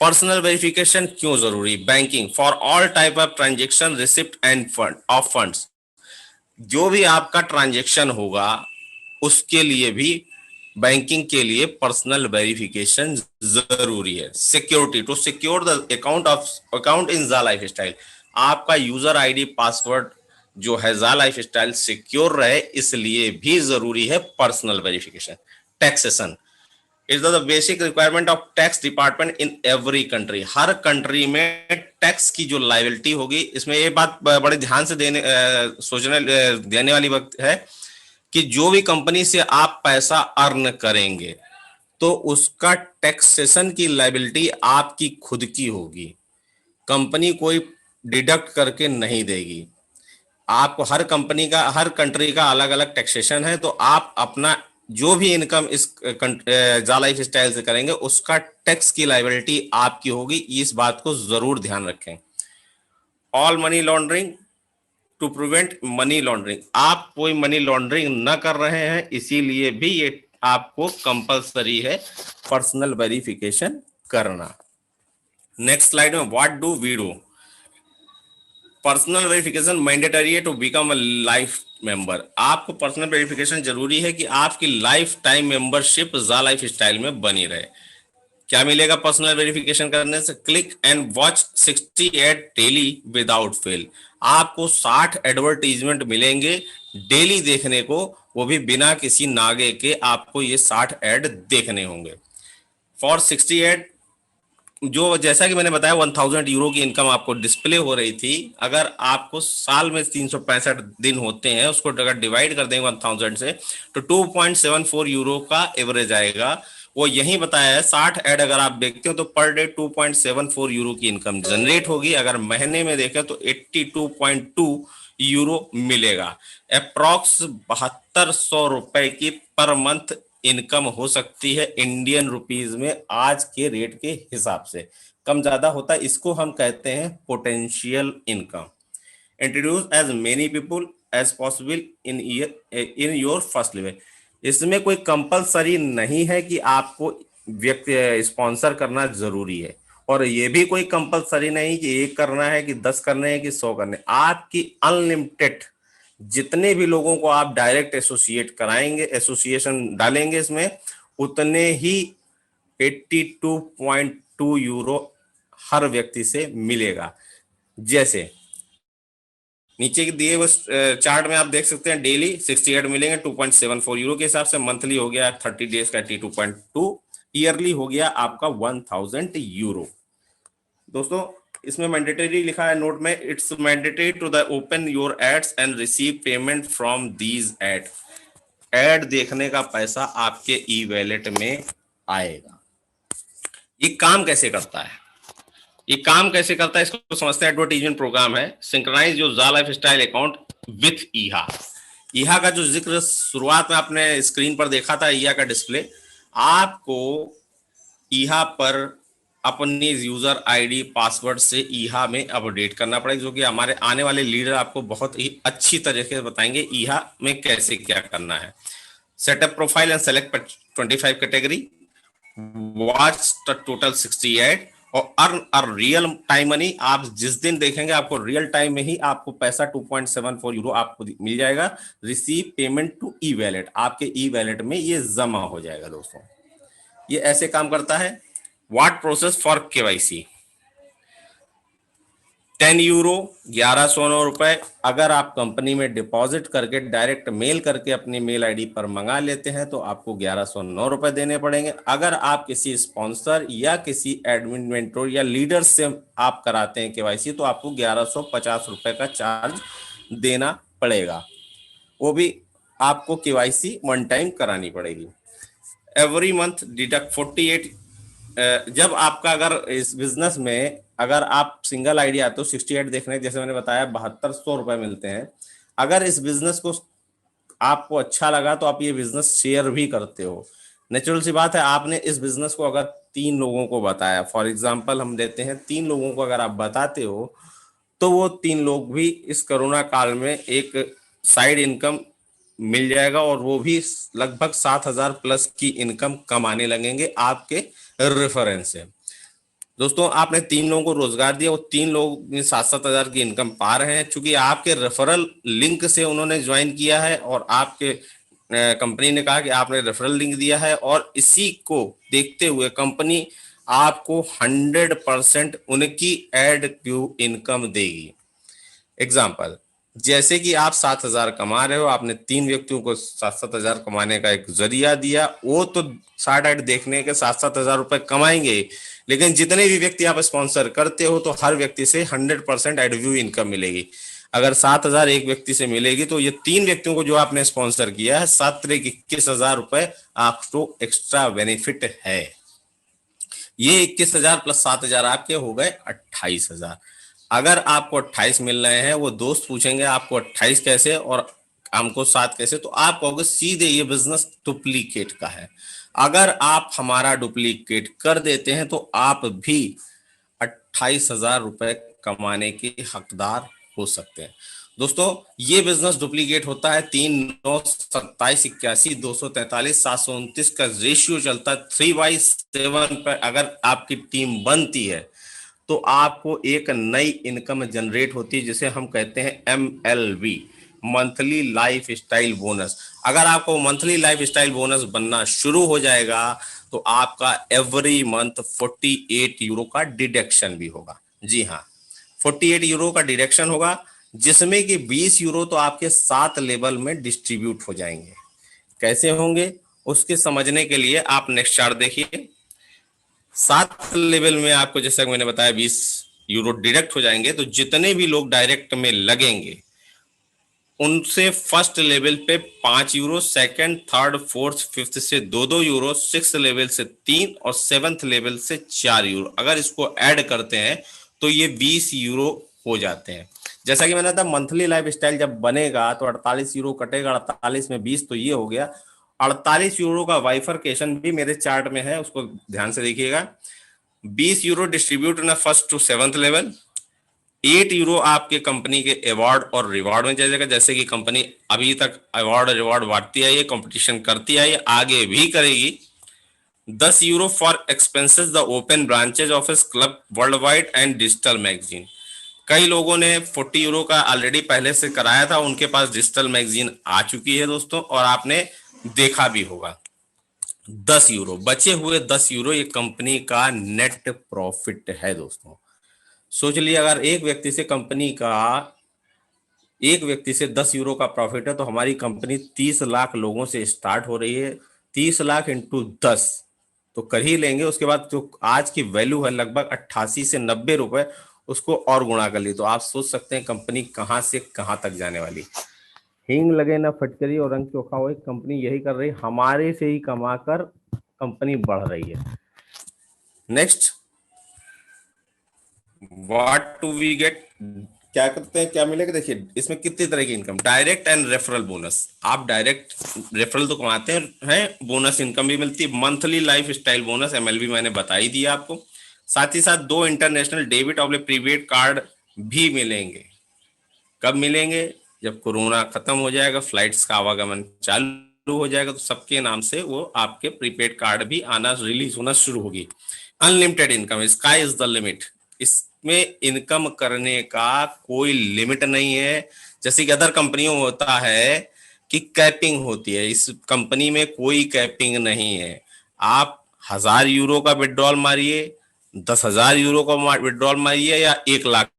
Personal verification क्यों जरूरी? Banking for all type of transaction receipt end fund of funds, जो भी आपका ट्रांजेक्शन होगा उसके लिए भी बैंकिंग के लिए पर्सनल वेरिफिकेशन जरूरी है। Security to secure the account in जा लाइफ स्टाइल, आपका यूजर आईडी पासवर्ड जो है जा लाइफ स्टाइल सिक्योर रहे, इसलिए भी जरूरी है personal verification. Taxation is the basic requirement of tax department in every country, her country में टैक्स की जो लायबिलिटी होगी, इसमें ये बात बड़े ध्यान से सोचने देने वाली वक्त है कि जो भी कंपनी से आप पैसा अर्न करेंगे तो उसका टैक्सेशन की लायबिलिटी आपकी खुद की होगी, कंपनी कोई डिडक्ट करके नहीं देगी आपको। हर कंपनी का, हर कंट्री का अलग अलग टैक्सेशन है, तो आप अपना जो भी इनकम इस जा लाइफ स्टाइल से करेंगे उसका टैक्स की लायबिलिटी आपकी होगी, इस बात को जरूर ध्यान रखें। All money laundering to prevent money laundering, आप कोई मनी लॉन्ड्रिंग न कर रहे हैं, इसीलिए भी ये आपको कंपलसरी है पर्सनल वेरिफिकेशन करना। नेक्स्ट स्लाइड में what do we do? Personal verification mandatory है to become a life member, आपको पर्सनल वेरिफिकेशन जरूरी है कि आपकी लाइफ टाइम मेंबरशिप जा लाइफ स्टाइल में बनी रहे। क्या मिलेगा पर्सनल वेरिफिकेशन करने से? Click and watch 60 ad daily without fail, आपको 60 एडवर्टीजमेंट मिलेंगे डेली देखने को, वो भी बिना किसी नागे के आपको ये 60 एड देखने होंगे। फॉर 60 एड, जो जैसा कि मैंने बताया 1000 यूरो की इनकम आपको डिस्प्ले हो रही थी, अगर आपको साल में 365 दिन होते हैं, उसको अगर डिवाइड कर देंगे 1000 से तो 2.74 यूरो का एवरेज आएगा। वो यही बताया है 60 ऐड अगर आप देखते हो तो पर डे 2.74 यूरो की इनकम जनरेट होगी, अगर महीने में देखें तो 82.2 यूरो मिलेगा। अप्रॉक्स 7200 रुपए की पर मंथ इनकम हो सकती है इंडियन रुपीज में, आज के रेट के हिसाब से कम ज्यादा होता है, इसको हम कहते हैं potential income. Introduce as many people as possible in your first level, इसमें कोई कंपलसरी नहीं है कि आपको व्यक्ति स्पॉन्सर करना जरूरी है, और ये भी कोई कंपलसरी नहीं कि 1 करना है कि 10 करने हैं कि 100 करने, आपकी अनलिमिटेड जितने भी लोगों को आप डायरेक्ट एसोसिएट कराएंगे, एसोसिएशन डालेंगे इसमें, उतने ही 82.2 यूरो हर व्यक्ति से मिलेगा। जैसे नीचे दिए हुए चार्ट में आप देख सकते हैं डेली 68 मिलेंगे 2.74 यूरो के हिसाब से, मंथली हो गया 30 डेज का 82.2, ईयरली हो गया आपका 1000 यूरो। दोस्तों इसमें मैंडेटरी लिखा है नोट में, it's mandatory to the open your ads and receive payment from these ad, ad देखने का पैसा आपके ई वैलेट में आएगा। ये काम कैसे करता है? ये काम कैसे करता है इसको समझते हैं। एडवर्टीजमेंट प्रोग्राम है सिंक्रोनाइज योर जा लाइफ स्टाइल अकाउंट विथ ईहा। ईहा का जो जिक्र शुरुआत में आपने स्क्रीन पर देखा था, ईहा का डिस्प्ले, आपको ईहा पर अपनी यूजर आईडी पासवर्ड से ईहा में अपडेट करना पड़ेगा, जो कि हमारे आने वाले लीडर आपको बहुत ही अच्छी तरीके से बताएंगे ईहा में कैसे क्या करना है। Setup profile and select 25 category, watch total 68 और अर्न रियल टाइम मनी, आप जिस दिन देखेंगे आपको रियल टाइम में ही आपको पैसा 2.74 यूरो आपको मिल जाएगा। Receive payment to e wallet, आपके ई वैलेट में ये जमा हो जाएगा। दोस्तों ये ऐसे काम करता है। What process for KYC, 10 euro 1109 रुपए अगर आप कंपनी में डिपॉजिट करके डायरेक्ट मेल करके अपनी मेल आईडी पर मंगा लेते हैं तो आपको 1109 रुपए देने पड़ेंगे। अगर आप किसी स्पॉन्सर या किसी एडमिन मेंटोर या लीडर से आप कराते हैं केवाईसी तो आपको 1150 रुपए का चार्ज देना पड़ेगा, वो भी आपको केवाईसी 1 टाइम करानी पड़ेगी। एवरी मंथ डिडक्ट 48, जब आपका अगर इस बिजनेस में अगर आप सिंगल आईडी आते हो 68 देखने, जैसे मैंने बताया 7200 रुपए मिलते हैं। अगर इस बिजनेस को आपको अच्छा लगा तो आप ये बिजनेस शेयर भी करते हो। नेचुरल सी बात है, आपने इस बिजनेस को अगर 3 लोगों को बताया, फॉर एग्जांपल हम देते हैं 3 लोगों को अगर आप बताते हो तो वो 3 लोग भी इस कोरोना काल में एक साइड इनकम मिल जाएगा, और वो भी लगभग 7000 प्लस की इनकम कमाने लगेंगे आपके रेफरेंस से। दोस्तों आपने 3 लोगों को रोजगार दिया, वो 3 लोग 7-7 हजार की इनकम पा रहे हैं, क्योंकि आपके रेफरल लिंक से उन्होंने ज्वाइन किया है और आपके कंपनी ने कहा कि आपने रेफरल लिंक दिया है, और इसी को देखते हुए कंपनी आपको 100% उनकी एड व्यू इनकम देगी। एग्जाम्पल, जैसे कि आप 7 हजार कमा रहे हो, आपने 3 व्यक्तियों को 7-7 हजार कमाने का एक जरिया दिया, वो तो 60-8 देखने के 7-7 हजार रुपए कमाएंगे, लेकिन जितने भी व्यक्ति आप स्पॉन्सर करते हो तो हर व्यक्ति से 100% एडव्यू इनकम मिलेगी। अगर 7 हजार एक व्यक्ति से मिलेगी तो ये 3 व्यक्तियों को जो आपने स्पॉन्सर किया है, 7-21 हजार रुपए आपको एक्स्ट्रा बेनिफिट है। ये 21 हजार प्लस 7 हजार आपके हो गए 28 हजार। अगर आपको 28 मिल रहे हैं, वो दोस्त पूछेंगे आपको 28 कैसे और हमको 7 कैसे, तो आप कहोगे सीधे ये बिजनेस डुप्लीकेट का है। अगर आप हमारा डुप्लीकेट कर देते हैं तो आप भी 28 हजार रुपए कमाने के हकदार हो सकते हैं। दोस्तों ये बिजनेस डुप्लीकेट होता है 3, 9, 27, 81, 243, 729 का रेशियो चलता है 3/7 पर। अगर आपकी टीम बनती है तो आपको एक नई इनकम जनरेट होती है, जिसे हम कहते हैं MLB, monthly life style bonus. अगर आपको मंथली लाइफ स्टाइल बोनस बनना शुरू हो जाएगा तो आपका एवरी मंथ 48 यूरो का डिडक्शन भी होगा। जी हाँ, 48 यूरो का डिडक्शन होगा, जिसमें कि 20 यूरो तो आपके 7 लेवल में डिस्ट्रीब्यूट हो जाएंगे। कैसे होंगे उसके समझने के लिए आप नेक्स्ट चार्ट देखिए। 7 लेवल में आपको, जैसा कि मैंने बताया, 20 यूरो डिडक्ट हो जाएंगे, तो जितने भी लोग डायरेक्ट में लगेंगे उनसे फर्स्ट लेवल पे 5 euro, second, third, fourth, fifth से 2-2 यूरो, 6 लेवल से 3 और 7th लेवल से 4 यूरो। अगर इसको ऐड करते हैं तो ये 20 यूरो हो जाते हैं। जैसा कि मैंने कहा, मंथली लाइफ स्टाइल जब बनेगा तो 48 यूरो कटेगा, 48 में 20 तो ये हो गया। 48 यूरो का वाइफरकेशन भी मेरे चार्ट में है, उसको ध्यान से देखिएगा। 20 यूरो डिस्ट्रीब्यूट ना first to 7th level, 8 euro आपके कंपनी के अवार्ड और रिवॉर्ड में जाएगा। जैसे कि कंपनी अभी तक अवार्ड और रिवॉर्ड बांटती आई है, कंपटीशन करती आई है, आगे भी करेगी। 10 euro for expenses the open branches office club world wide and digital magazine. कई लोगों ने 40 यूरो का ऑलरेडी पहले से कराया था, उनके पास डिजिटल मैगजीन आ चुकी है दोस्तों, और आपने देखा भी होगा। 10 यूरो बचे हुए, 10 यूरो ये कंपनी का नेट प्रॉफिट है दोस्तों। सोच लिया, अगर एक व्यक्ति से 10 यूरो का प्रॉफिट है तो हमारी कंपनी 30 लाख लोगों से स्टार्ट हो रही है। 30 लाख इंटू 10 तो कर ही लेंगे। उसके बाद जो आज की वैल्यू है लगभग 88 से 90 रुपए, उसको और गुणा कर ली तो आप सोच सकते हैं कंपनी कहां से कहां तक जाने वाली। हींग लगे ना फटकरी और रंग चोखा हो, कंपनी यही कर रही, हमारे से ही कमाकर कंपनी बढ़ रही है। Next, what to we get, क्या करते हैं, क्या मिलेगा। देखिए इसमें कितनी तरह की income, direct and referral bonus. आप डायरेक्ट रेफरल तो कमाते हैं, बोनस इनकम भी मिलती है। Monthly life style bonus MLB मैंने बता ही दिया आपको। साथ ही साथ 2 इंटरनेशनल डेबिट और प्रीपेड कार्ड भी मिलेंगे। कब मिलेंगे, जब कोरोना खत्म हो जाएगा, फ्लाइट्स का आवागमन चालू हो जाएगा, तो सबके नाम से वो आपके प्रीपेड कार्ड भी आना, रिलीज होना शुरू होगी। Unlimited income, sky is the limit. इसमें इनकम करने का कोई लिमिट नहीं है। जैसे कि अदर कंपनियों में होता है कि कैपिंग होती है, इस कंपनी में कोई कैपिंग नहीं है। आप 1000 यूरो का विड्रॉल मारिए, 10,000 यूरो का विड्रॉल मारिए, या 1 लाख